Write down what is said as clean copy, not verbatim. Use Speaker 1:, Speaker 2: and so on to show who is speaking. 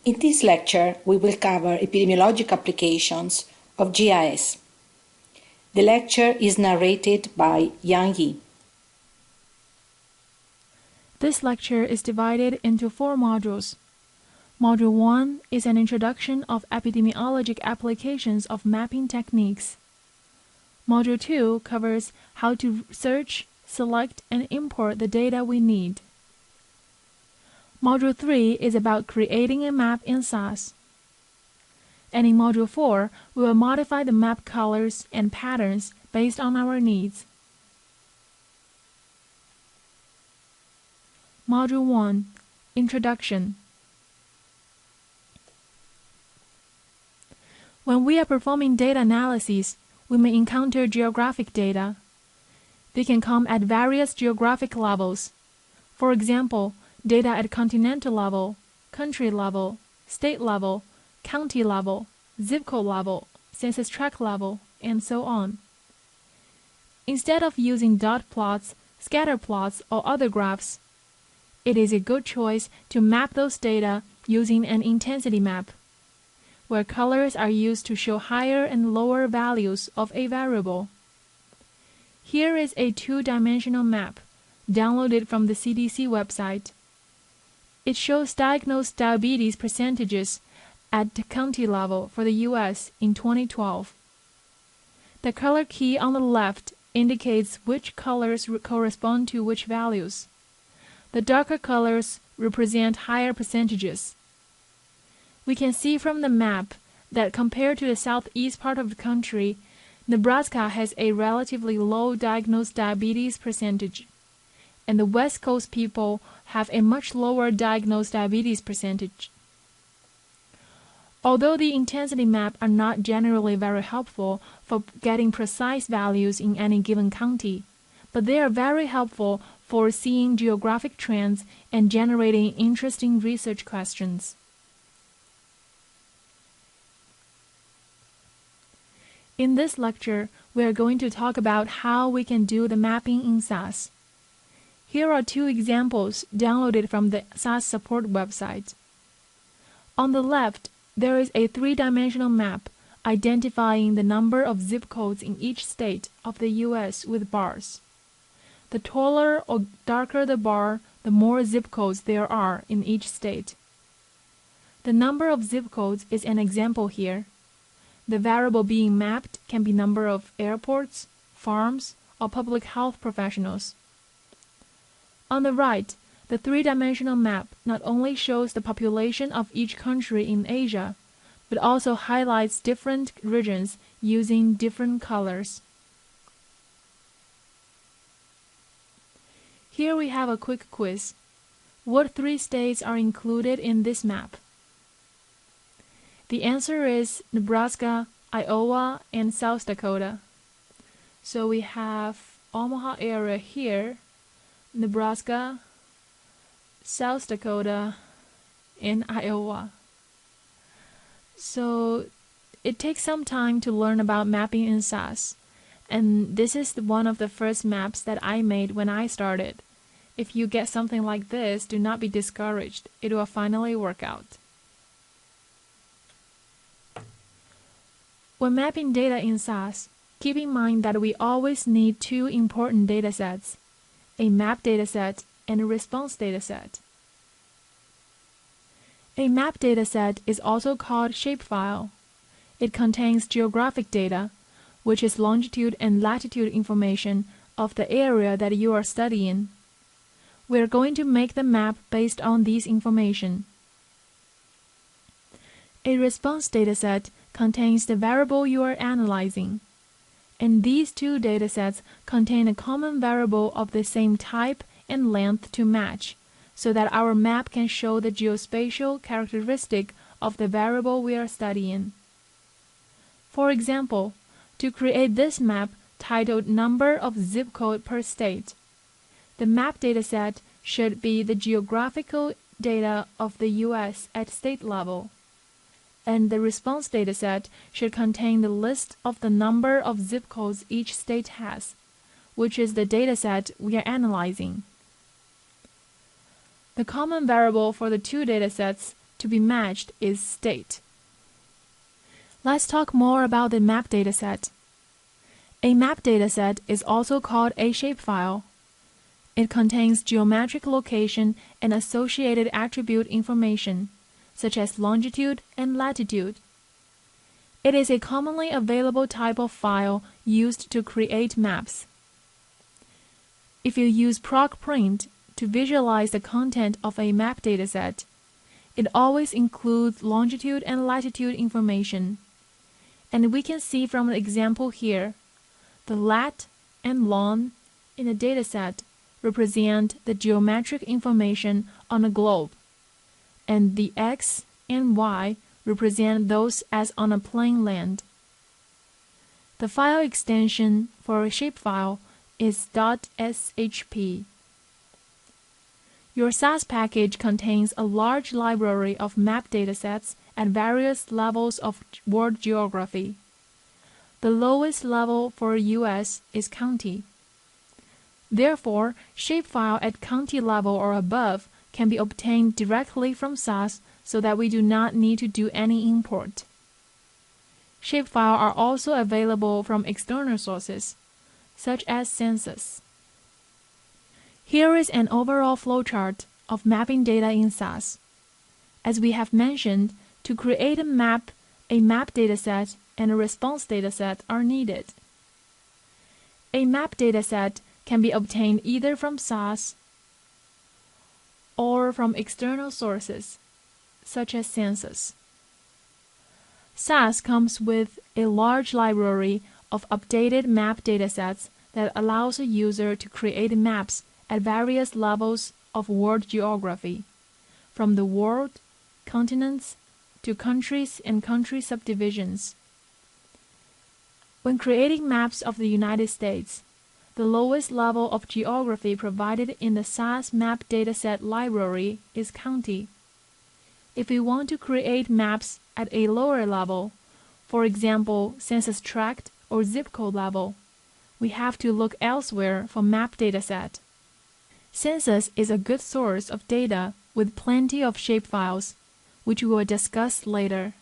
Speaker 1: In this lecture, we will cover epidemiologic applications of GIS. The lecture is narrated by Yang Yi.
Speaker 2: This lecture is divided into 4 modules. Module 1 is an introduction of epidemiologic applications of mapping techniques. Module 2 covers how to search, select, and import the data we need. Module 3 is about creating a map in SAS. And in Module 4, we will modify the map colors and patterns based on our needs. Module 1, Introduction. When we are performing data analyses, we may encounter geographic data. They can come at various geographic levels. For example, data at continental level, country level, state level, county level, zip code level, census tract level, and so on. Instead of using dot plots, scatter plots, or other graphs, it is a good choice to map those data using an intensity map, where colors are used to show higher and lower values of a variable. Here is a 2-dimensional map, downloaded from the CDC website. It shows diagnosed diabetes percentages at the county level for the U.S. in 2012. The color key on the left indicates which colors correspond to which values. The darker colors represent higher percentages. We can see from the map that compared to the southeast part of the country, Nebraska has a relatively low diagnosed diabetes percentage, and the West Coast people have a much lower diagnosed diabetes percentage. Although the intensity maps are not generally very helpful for getting precise values in any given county, but they are very helpful for seeing geographic trends and generating interesting research questions. In this lecture, we are going to talk about how we can do the mapping in SAS. Here are 2 examples downloaded from the SAS support website. On the left, there is a 3-dimensional map identifying the number of zip codes in each state of the U.S. with bars. The taller or darker the bar, the more zip codes there are in each state. The number of zip codes is an example here. The variable being mapped can be number of airports, farms, or public health professionals. On the right, the 3-dimensional map not only shows the population of each country in Asia, but also highlights different regions using different colors. Here we have a quick quiz. What 3 states are included in this map? The answer is Nebraska, Iowa, and South Dakota. So we have Omaha area here, Nebraska, South Dakota, and Iowa. So it takes some time to learn about mapping in SAS, and this is one of the first maps that I made when I started. If you get something like this, do not be discouraged. It will finally work out. When mapping data in SAS, keep in mind that we always need 2 important datasets, a map dataset and a response dataset. A map dataset is also called shapefile. It contains geographic data, which is longitude and latitude information of the area that you are studying. We are going to make the map based on these information. A response dataset contains the variable you are analyzing, and these 2 datasets contain a common variable of the same type and length to match, so that our map can show the geospatial characteristic of the variable we are studying. For example, to create this map titled Number of Zip Code per State, the map dataset should be the geographical data of the U.S. at state level, and the response dataset should contain the list of the number of zip codes each state has, which is the dataset we are analyzing. The common variable for the 2 datasets to be matched is state. Let's talk more about the map dataset. A map dataset is also called a shapefile. It contains geometric location and associated attribute information, such as longitude and latitude. It is a commonly available type of file used to create maps. If you use ProcPrint to visualize the content of a map dataset, it always includes longitude and latitude information. And we can see from the example here, the lat and long in the dataset represent the geometric information on a globe, and the x and y represent those as on a plain land. The file extension for a shapefile is .shp. Your SAS package contains a large library of map datasets at various levels of world geography. The lowest level for US is county. Therefore, shapefile at county level or above can be obtained directly from SAS so that we do not need to do any import. Shapefile are also available from external sources, such as census. Here is an overall flowchart of mapping data in SAS. As we have mentioned, to create a map dataset, and a response dataset are needed. A map dataset can be obtained either from SAS or from external sources, such as census. SAS comes with a large library of updated map datasets that allows a user to create maps at various levels of world geography, from the world, continents, to countries and country subdivisions. When creating maps of the United States, the lowest level of geography provided in the SAS map dataset library is county. If we want to create maps at a lower level, for example, census tract or zip code level, we have to look elsewhere for map dataset. Census is a good source of data with plenty of shapefiles, which we will discuss later.